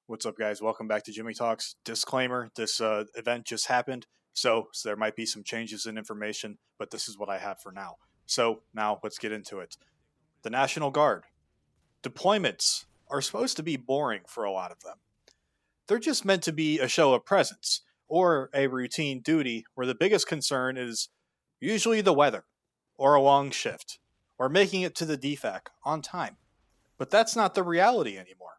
What's up, guys? Welcome back to Jimmy Talks. Disclaimer, this event just happened, so there might be some changes in information, but this is what I have for now. So now let's get into it. The National Guard. Deployments are supposed to be boring for a lot of them. They're just meant to be a show of presence, or a routine duty where the biggest concern is usually the weather, or a long shift, or making it to the DFAC on time. But that's not the reality anymore.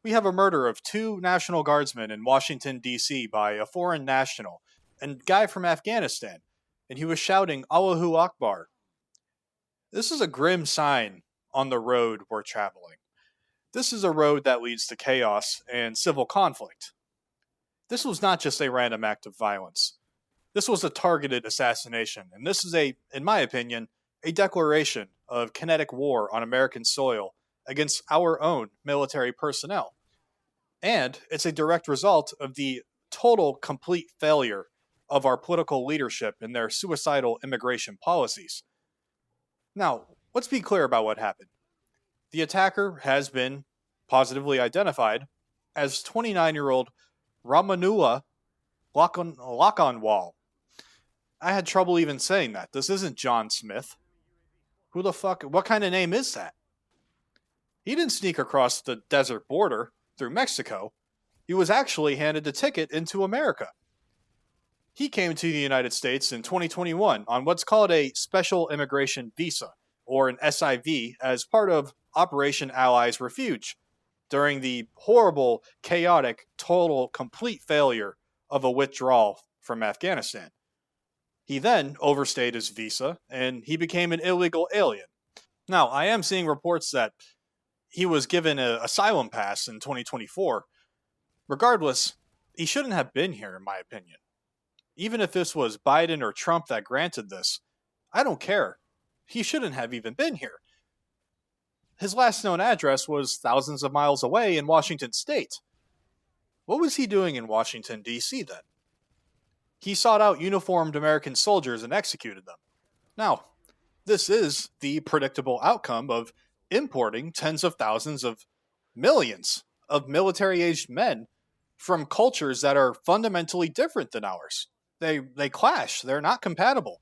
We have a murder of two National Guardsmen in Washington, D.C. by a foreign national, and guy from Afghanistan, and he was shouting Allahu Akbar. This is a grim sign on the road we're traveling. This is a road that leads to chaos and civil conflict. This was not just a random act of violence. This was a targeted assassination, and this is in my opinion, a declaration of kinetic war on American soil against our own military personnel. And it's a direct result of the total, complete failure of our political leadership and their suicidal immigration policies. Now, let's be clear about what happened. The attacker has been positively identified as 29-year-old Ramanullah Lakanwal. I had trouble even saying that. This isn't John Smith. Who the fuck? What kind of name is that? He didn't sneak across the desert border through Mexico. He was actually handed a ticket into America. He came to the United States in 2021 on what's called a Special Immigration Visa, or an SIV, as part of Operation Allies Refuge, during the horrible, chaotic, total, complete failure of a withdrawal from Afghanistan. He then overstayed his visa, and he became an illegal alien. Now, I am seeing reports that he was given an asylum pass in 2024. Regardless, he shouldn't have been here, in my opinion. Even if this was Biden or Trump that granted this, I don't care. He shouldn't have even been here. His last known address was thousands of miles away in Washington State. What was he doing in Washington, D.C. then? He sought out uniformed American soldiers and executed them. Now, this is the predictable outcome of importing tens of thousands of millions of military-aged men from cultures that are fundamentally different than ours. They clash. They're not compatible.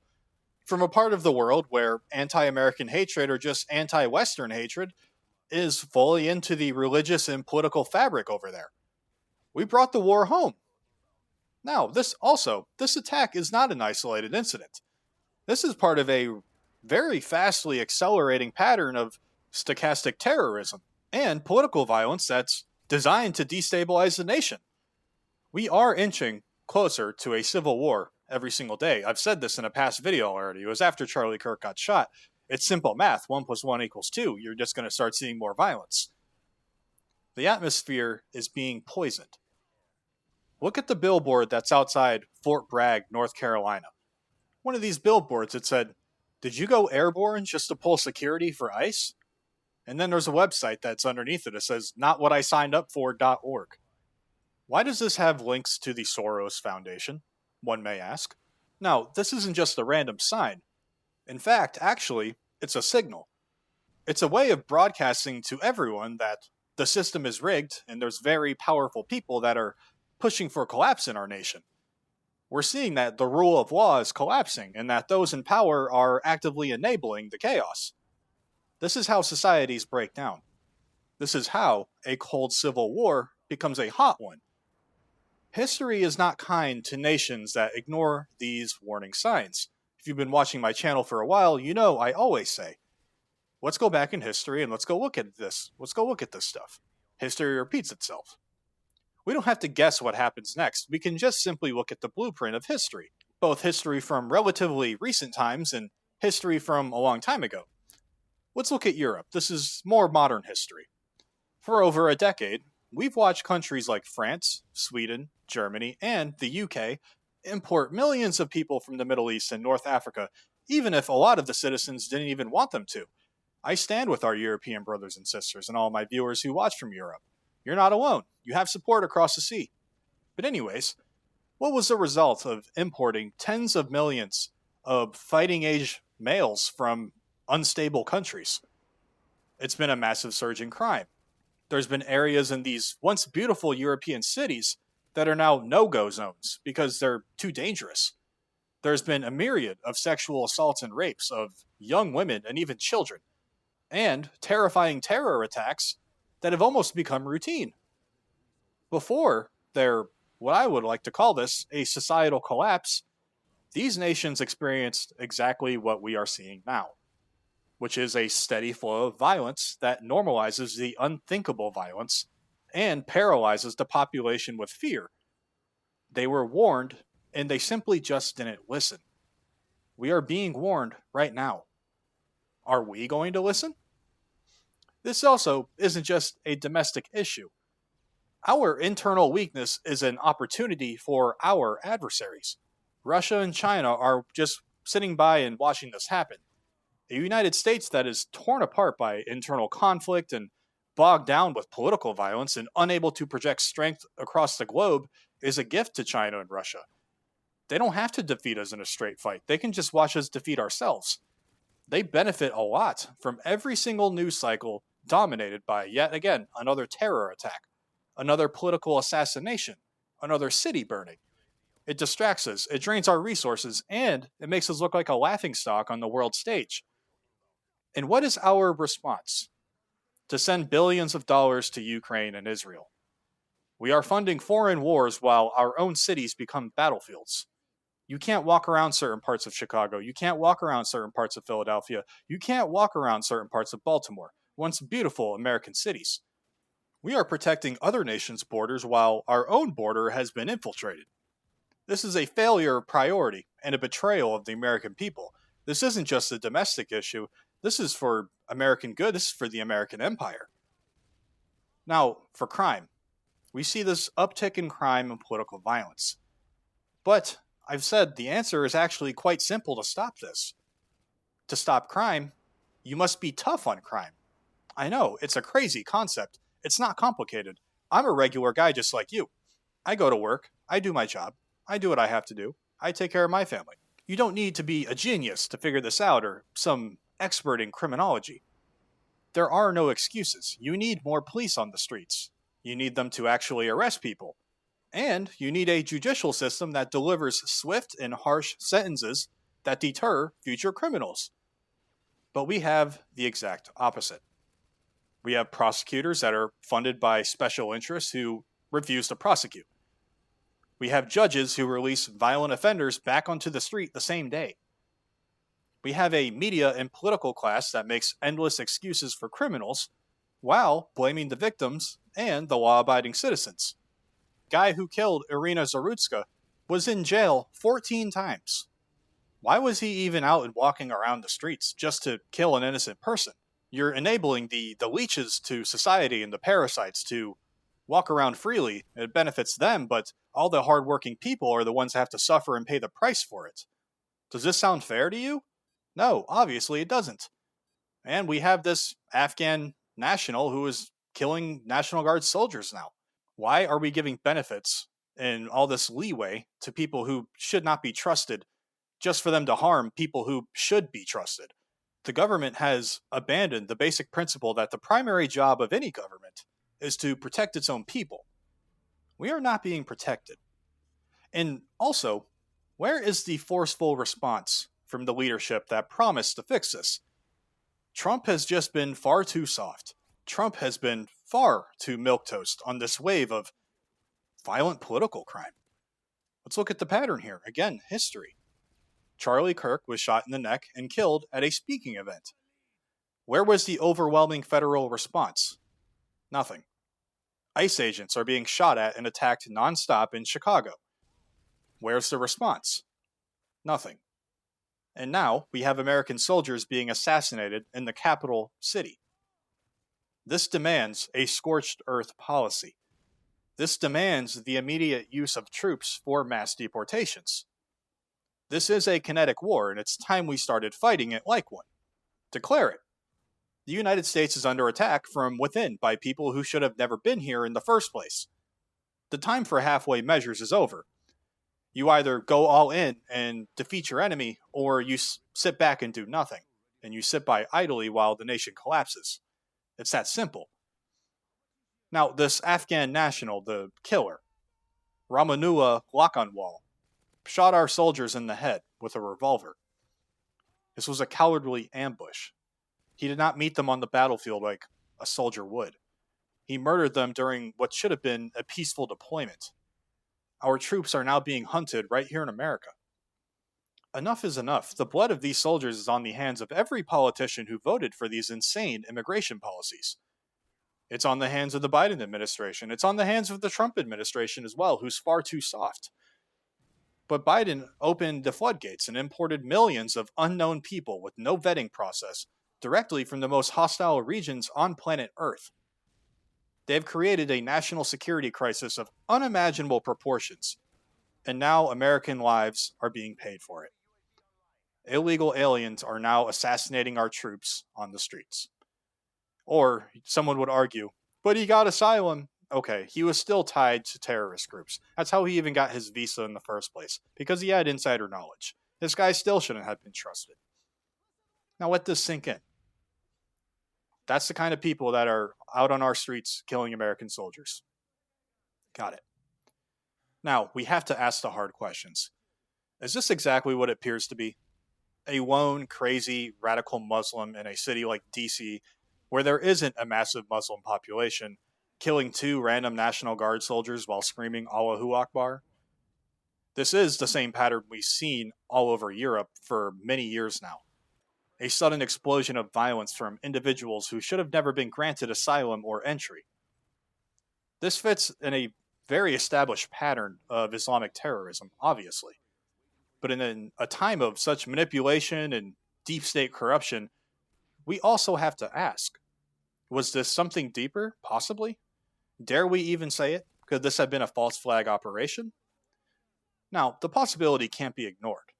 From a part of the world where anti-American hatred or just anti-Western hatred is fully into the religious and political fabric over there. We brought the war home. Now, this attack is not an isolated incident. This is part of a very fastly accelerating pattern of stochastic terrorism and political violence that's designed to destabilize the nation. We are inching closer to a civil war every single day. I've said this in a past video already. It was after Charlie Kirk got shot. It's simple math. 1 + 1 = 2. You're just going to start seeing more violence. The atmosphere is being poisoned. Look at the billboard that's outside Fort Bragg, North Carolina. One of these billboards, it said, "Did you go airborne just to pull security for ICE?" And then there's a website that's underneath it that says, notwhatisignedupfor.org. Why does this have links to the Soros Foundation, one may ask? Now, this isn't just a random sign. In fact, actually, it's a signal. It's a way of broadcasting to everyone that the system is rigged and there's very powerful people that are pushing for collapse in our nation. We're seeing that the rule of law is collapsing and that those in power are actively enabling the chaos. This is how societies break down. This is how a cold civil war becomes a hot one. History is not kind to nations that ignore these warning signs. If you've been watching my channel for a while, you know I always say, let's go back in history and let's go look at this. Let's go look at this stuff. History repeats itself. We don't have to guess what happens next. We can just simply look at the blueprint of history, both history from relatively recent times and history from a long time ago. Let's look at Europe. This is more modern history. For over a decade, we've watched countries like France, Sweden, Germany, and the UK import millions of people from the Middle East and North Africa, even if a lot of the citizens didn't even want them to. I stand with our European brothers and sisters and all my viewers who watch from Europe. You're not alone. You have support across the sea. But anyways, what was the result of importing tens of millions of fighting-age males from unstable countries? It's been a massive surge in crime. There's been areas in these once beautiful European cities that are now no-go zones because they're too dangerous. There's been a myriad of sexual assaults and rapes of young women and even children, and terrifying terror attacks that have almost become routine. Before their, what I would like to call this, a societal collapse, these nations experienced exactly what we are seeing now, which is a steady flow of violence that normalizes the unthinkable violence and paralyzes the population with fear. They were warned, and they simply just didn't listen. We are being warned right now. Are we going to listen? This also isn't just a domestic issue. Our internal weakness is an opportunity for our adversaries. Russia and China are just sitting by and watching this happen. A United States that is torn apart by internal conflict and bogged down with political violence and unable to project strength across the globe is a gift to China and Russia. They don't have to defeat us in a straight fight. They can just watch us defeat ourselves. They benefit a lot from every single news cycle dominated by, yet again, another terror attack, another political assassination, another city burning. It distracts us, it drains our resources, and it makes us look like a laughingstock on the world stage. And what is our response? To send billions of dollars to Ukraine and Israel. We are funding foreign wars while our own cities become battlefields. You can't walk around certain parts of Chicago. You can't walk around certain parts of Philadelphia. You can't walk around certain parts of Baltimore, once beautiful American cities. We are protecting other nations' borders while our own border has been infiltrated. This is a failure of priority and a betrayal of the American people. This isn't just a domestic issue. This is for American good. This is for the American empire. Now, for crime. We see this uptick in crime and political violence. But I've said the answer is actually quite simple to stop this. To stop crime, you must be tough on crime. I know, it's a crazy concept. It's not complicated. I'm a regular guy just like you. I go to work, I do my job, I do what I have to do, I take care of my family. You don't need to be a genius to figure this out or some expert in criminology. There are no excuses. You need more police on the streets. You need them to actually arrest people. And you need a judicial system that delivers swift and harsh sentences that deter future criminals. But we have the exact opposite. We have prosecutors that are funded by special interests who refuse to prosecute. We have judges who release violent offenders back onto the street the same day. We have a media and political class that makes endless excuses for criminals while blaming the victims and the law-abiding citizens. The guy who killed Irina Zarutska was in jail 14 times. Why was he even out and walking around the streets just to kill an innocent person? You're enabling the leeches to society and the parasites to walk around freely. It benefits them, but all the hardworking people are the ones that have to suffer and pay the price for it. Does this sound fair to you? No, obviously it doesn't. And we have this Afghan national who is killing National Guard soldiers now. Why are we giving benefits and all this leeway to people who should not be trusted just for them to harm people who should be trusted? The government has abandoned the basic principle that the primary job of any government is to protect its own people. We are not being protected. And also, where is the forceful response from the leadership that promised to fix this? Trump has just been far too soft. Trump has been far too milquetoast on this wave of violent political crime. Let's look at the pattern here. Again, history. Charlie Kirk was shot in the neck and killed at a speaking event. Where was the overwhelming federal response? Nothing. ICE agents are being shot at and attacked nonstop in Chicago. Where's the response? Nothing. And now we have American soldiers being assassinated in the capital city. This demands a scorched earth policy. This demands the immediate use of troops for mass deportations. This is a kinetic war, and it's time we started fighting it like one. Declare it. The United States is under attack from within by people who should have never been here in the first place. The time for halfway measures is over. You either go all in and defeat your enemy, or you sit back and do nothing, and you sit by idly while the nation collapses. It's that simple. Now, this Afghan national, the killer, Ramanullah Lakanwal, shot our soldiers in the head with a revolver. This was a cowardly ambush. He did not meet them on the battlefield like a soldier would. He murdered them during what should have been a peaceful deployment. Our troops are now being hunted right here in America. Enough is enough. The blood of these soldiers is on the hands of every politician who voted for these insane immigration policies. It's on the hands of the Biden administration. It's on the hands of the Trump administration as well, who's far too soft. But Biden opened the floodgates and imported millions of unknown people with no vetting process directly from the most hostile regions on planet Earth. They have created a national security crisis of unimaginable proportions, and now American lives are being paid for it. Illegal aliens are now assassinating our troops on the streets. Or, someone would argue, but he got asylum. Okay, he was still tied to terrorist groups. That's how he even got his visa in the first place, because he had insider knowledge. This guy still shouldn't have been trusted. Now let this sink in. That's the kind of people that are out on our streets killing American soldiers. Got it. Now, we have to ask the hard questions. Is this exactly what it appears to be? A lone, crazy, radical Muslim in a city like DC, where there isn't a massive Muslim population, killing 2 random National Guard soldiers while screaming Allahu Akbar? This is the same pattern we've seen all over Europe for many years now. A sudden explosion of violence from individuals who should have never been granted asylum or entry. This fits in a very established pattern of Islamic terrorism, obviously. But in a time of such manipulation and deep state corruption, we also have to ask, was this something deeper, possibly? Dare we even say it? Could this have been a false flag operation? Now, the possibility can't be ignored.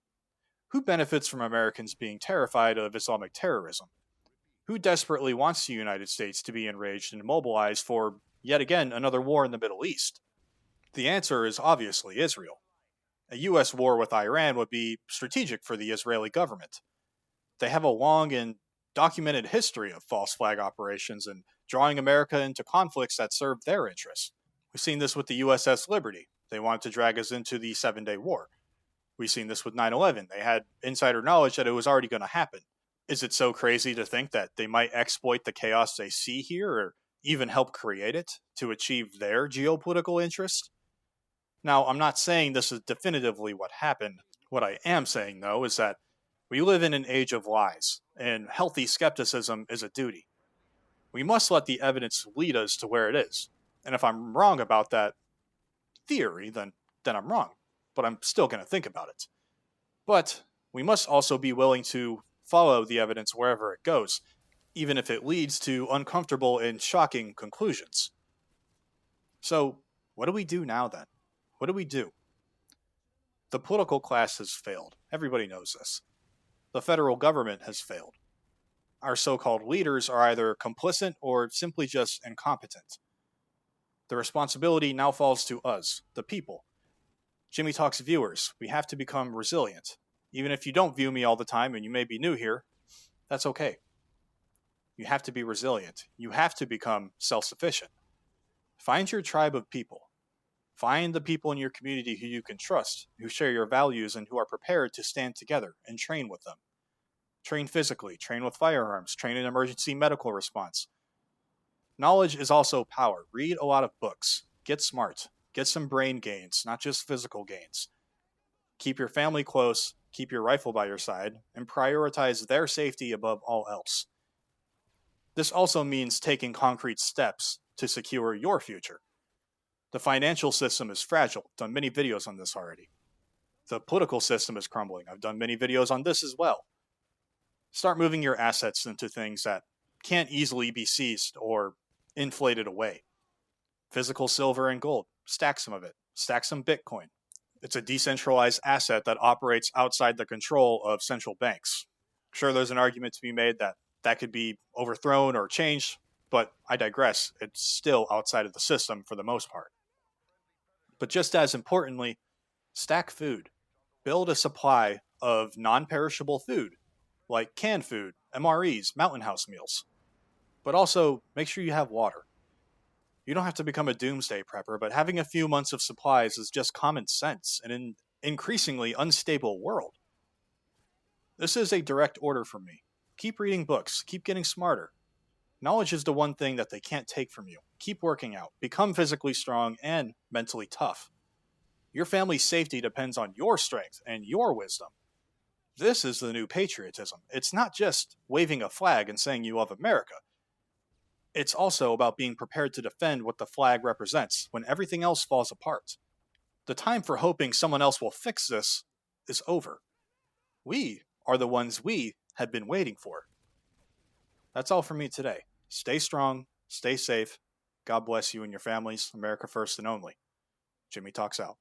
Who benefits from Americans being terrified of Islamic terrorism? Who desperately wants the United States to be enraged and mobilized for, yet again, another war in the Middle East? The answer is obviously Israel. A U.S. war with Iran would be strategic for the Israeli government. They have a long and documented history of false flag operations and drawing America into conflicts that serve their interests. We've seen this with the USS Liberty. They wanted to drag us into the 7-Day War. We've seen this with 9/11. They had insider knowledge that it was already going to happen. Is it so crazy to think that they might exploit the chaos they see here or even help create it to achieve their geopolitical interest? Now, I'm not saying this is definitively what happened. What I am saying, though, is that we live in an age of lies, and healthy skepticism is a duty. We must let the evidence lead us to where it is. And if I'm wrong about that theory, then I'm wrong. But I'm still going to think about it. But we must also be willing to follow the evidence wherever it goes, even if it leads to uncomfortable and shocking conclusions. So, what do we do now then? What do we do? The political class has failed. Everybody knows this. The federal government has failed. Our so-called leaders are either complicit or simply just incompetent. The responsibility now falls to us, the people. Jimmy Talks viewers, we have to become resilient. Even if you don't view me all the time and you may be new here, that's okay. You have to be resilient. You have to become self-sufficient. Find your tribe of people. Find the people in your community who you can trust, who share your values, and who are prepared to stand together and train with them. Train physically, train with firearms, train in emergency medical response. Knowledge is also power. Read a lot of books. Get smart. Get some brain gains, not just physical gains. Keep your family close, keep your rifle by your side, and prioritize their safety above all else. This also means taking concrete steps to secure your future. The financial system is fragile. I've done many videos on this already. The political system is crumbling. I've done many videos on this as well. Start moving your assets into things that can't easily be seized or inflated away. Physical silver and gold. Stack some of it. Stack some Bitcoin. It's a decentralized asset that operates outside the control of central banks. Sure, there's an argument to be made that that could be overthrown or changed, but I digress. It's still outside of the system for the most part. But just as importantly, stack food. Build a supply of non-perishable food, like canned food, MREs, Mountain House meals. But also, make sure you have water. You don't have to become a doomsday prepper, but having a few months of supplies is just common sense in an increasingly unstable world. This is a direct order from me. Keep reading books, keep getting smarter. Knowledge is the one thing that they can't take from you. Keep working out, become physically strong and mentally tough. Your family's safety depends on your strength and your wisdom. This is the new patriotism. It's not just waving a flag and saying you love America. It's also about being prepared to defend what the flag represents when everything else falls apart. The time for hoping someone else will fix this is over. We are the ones we had been waiting for. That's all from me today. Stay strong, stay safe. God bless you and your families. America first and only. Jimmy Talks out.